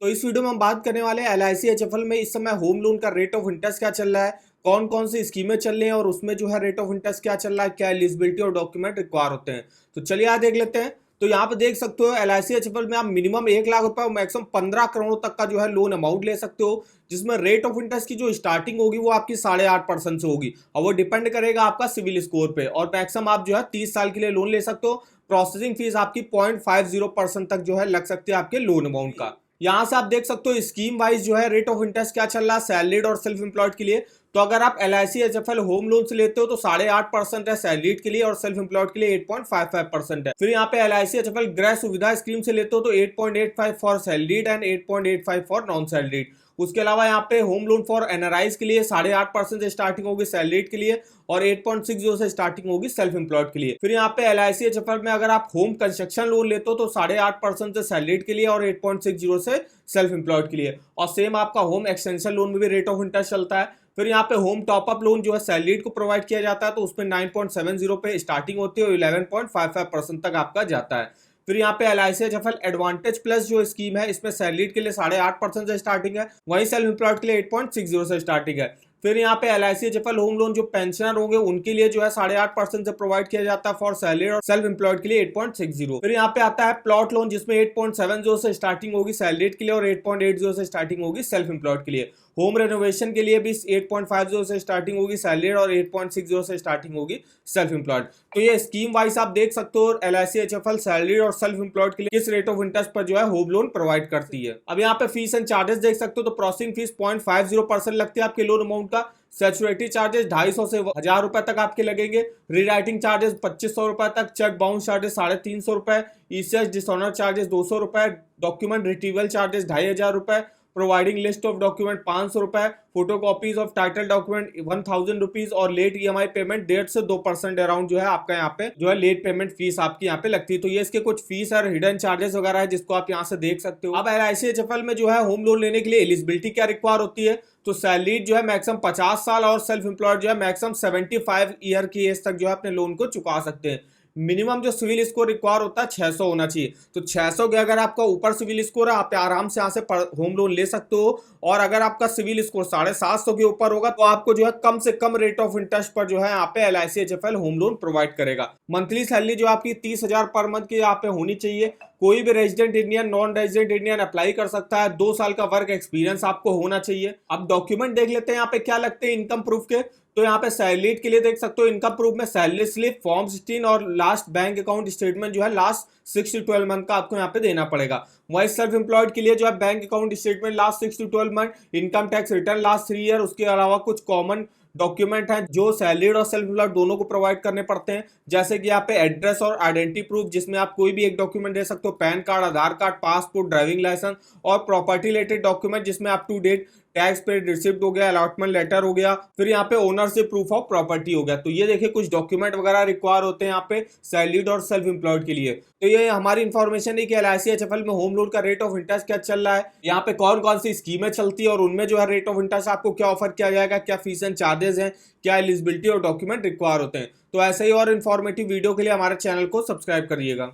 तो इस वीडियो में हम बात करने वाले हैं LIC HFL में इस समय होम लोन का रेट ऑफ इंटरेस्ट क्या चल रहा है, कौन कौन सी स्कीमें चल रही हैं और उसमें जो है रेट ऑफ इंटरेस्ट क्या चल रहा है, क्या एलिजिबिलिटी और डॉक्यूमेंट रिक्वायर होते हैं। तो चलिए यहाँ देख लेते हैं। तो यहाँ पे देख सकते हो LIC HFL में आप मिनिमम 1 लाख रुपए और मैक्सिमम 15 करोड़ तक का जो है लोन अमाउंट ले सकते हो, जिसमें रेट ऑफ इंटरेस्ट की जो स्टार्टिंग होगी वो आपकी 8.5% से होगी और वो डिपेंड करेगा आपका सिविल स्कोर पे। और मैक्सिमम आप जो है 30 साल के लिए लोन ले सकते हो। प्रोसेसिंग फीस आपकी 0.50% तक जो है लग सकती है आपके लोन अमाउंट का। यहाँ से आप देख सकते हो स्कीम वाइज जो है रेट ऑफ इंटरेस्ट क्या चल रहा है सैलरीड और सेल्फ एम्प्लॉयड के लिए। तो अगर आप LIC HFL होम लोन से लेते हो तो 8.5% है सैलरीड के लिए और सेल्फ एम्प्लॉयड के लिए 8.55% है। फिर यहाँ पे LIC HFL गृह सुविधा स्कीम से लेते हो तो 8.85 for salaried and 8.85 for non salaried. उसके अलावा यहाँ पे होम लोन फॉर NRIs के लिए 8.5% से स्टार्टिंग होगी सैलरीड के लिए और 8.60 से स्टार्टिंग होगी सेल्फ एम्प्लॉयड के लिए। फिर यहाँ पे LIC HFL में अगर आप होम कंस्ट्रक्शन लोन लेते हो तो 8.5% से सैलरीड के लिए और 8.60 से सेल्फ एम्प्लॉयड के लिए। और सेम आपका होम एक्सटेंशन लोन में भी रेट ऑफ इंटरेस्ट चलता है। फिर यहाँ पे होम टॉपअप लोन जो है सैलरीड को प्रोवाइड किया जाता है तो उसमें 9.70 पे स्टार्टिंग होती है और 11.55% तक आपका जाता है। फिर यहाँ पे LIC HFL एडवांटेज प्लस जो स्कीम है इसमें सैलरीड के लिए 8.5% से स्टार्टिंग है, वहीं सेल्फ एम्प्लॉयड के लिए 8.60 से स्टार्टिंग है। फिर यहाँ पे LIC HFL होम लोन जो पेंशनर होंगे उनके लिए जो है 8.5% से प्रोवाइड किया जाता है फॉर सैलरी और सेल्फ एम्प्लॉयड के लिए 8.60। फिर यहाँ पे आता है प्लॉट लोन जिसमें 8.70 से स्टार्टिंग होगी सैलरीड के लिए और 8.80 से स्टार्टिंग होगी सेल्फ एम्प्लॉयड के लिए। होम रेनोवेशन के लिए भी 8.50 से स्टार्टिंग होगी सैलरीड और 8.60 से स्टार्टिंग होगी सेल्फ एम्प्लॉयड। तो ये स्कीम वाइज आप देख सकते हो LIC HFL सैलरीड और सेल्फ एम्प्लॉयड के लिए किस रेट ऑफ इंटरेस्ट पर जो है होम लोन प्रोवाइड करती है। अब यहाँ पे फीस एंड चार्जेस देख सकते हो तो प्रोसेसिंग फीस 0.50% लगती है आपके लोन अमाउंट का। सेचुरिटी चार्जेस 250 से 1000 रुपए तक आपके लगेंगे। रीराइटिंग चार्जेस 2500 रुपए तक। चेक बाउंस चार्जेस 350 रुपए। ECS डिसऑनर चार्जेस 200 रुपए। डॉक्यूमेंट रिट्रीवल चार्जेस 2500 रुपए। प्रोवाइडिंग लिस्ट ऑफ डॉक्यूमेंट 500 रुपए। Photocopies of title document 1000 rupees और लेट EMI पेमेंट 1.5 से 2% अराउंड जो है आपका यहाँ पे जो है लेट पेमेंट फीस आपकी यहाँ पे लगती है। तो ये इसके कुछ फीस और हिडन चार्जेस वगैरह है जिसको आप यहाँ से देख सकते हो। अब LIC HFL में जो है होम लोन लेने के लिए एलिजिबिलिटी क्या रिक्वायर होती है तो सैलरीड जो है मैक्सिमम 50 साल और सेल्फ एम्प्लॉयड जो है मैक्सिमम 75 ईयर की एज तक जो है अपने लोन को चुका सकते हैं। मिनिमम जो सिविल स्कोर रिक्वायर होता है 600 होना चाहिए। तो 600 के अगर आपका ऊपर सिविल स्कोर है आप आराम से यहाँ से होम लोन ले सकते हो। और अगर आपका सिविल स्कोर 750 के ऊपर होगा तो आपको जो है कम से कम रेट ऑफ इंटरेस्ट पर जो है यहाँ पे LIC HFL home loan provide करेगा। मंथली सैलरी जो आपकी 30,000 पर मंथ की यहाँ पे होनी चाहिए। कोई भी resident Indian non resident Indian apply कर सकता है। 2 साल का वर्क एक्सपीरियंस आपको होना चाहिए। अब डॉक्यूमेंट देख लेते हैं यहाँ पे क्या लगते हैं इनकम प्रूफ के। तो यहाँ पे सैलरीड के लिए देख सकते हो इनकम प्रूफ में सैलरी स्लिप फॉर्म 16 और लास्ट बैंक अकाउंट स्टेटमेंट जो है लास्ट 6 to 12 मंथ का आपको यहाँ पे देना पड़ेगा। वही सेल्फ एम्प्लॉयड के लिए जो है bank account statement last 6 to 12 month, income tax return last 3 year. उसके अलावा कुछ कॉमन डॉक्यूमेंट हैं जो सैलरीड और सेल्फ एम्प्लॉयड दोनों को प्रोवाइड करने पड़ते हैं, जैसे कि यहाँ पे एड्रेस और आइडेंटिटी प्रूफ जिसमें आप कोई भी एक डॉक्यूमेंट दे सकते हो। PAN card, Aadhaar card, passport, driving licence और प्रॉपर्टी रिलेटेड डॉक्यूमेंट जिसमें up to date tax paid receipt हो गया, अलॉटमेंट लेटर हो गया। फिर यहाँ पे ओनरशिप प्रूफ ऑफ प्रॉपर्टी हो गया। तो ये देखिए कुछ डॉक्यूमेंट वगैरह रिक्वायर होते हैं यहाँ पे सैलरीड और सेल्फ एम्प्लॉयड के लिए। तो ये हमारी इंफॉर्मेशन है कि LIC HFL में होम लोन का रेट ऑफ इंटरेस्ट क्या चल रहा है, यहाँ पे कौन कौन सी स्कीमें चलती है और उनमें जो है रेट ऑफ इंटरेस्ट आपको क्या ऑफर किया जाएगा, क्या फीस एंड चार्जेस हैं, क्या एलिजिबिलिटी और डॉक्यूमेंट रिक्वायर होते हैं। तो ऐसे ही और इन्फॉर्मेटिव वीडियो के लिए हमारे चैनल को सब्सक्राइब करिएगा।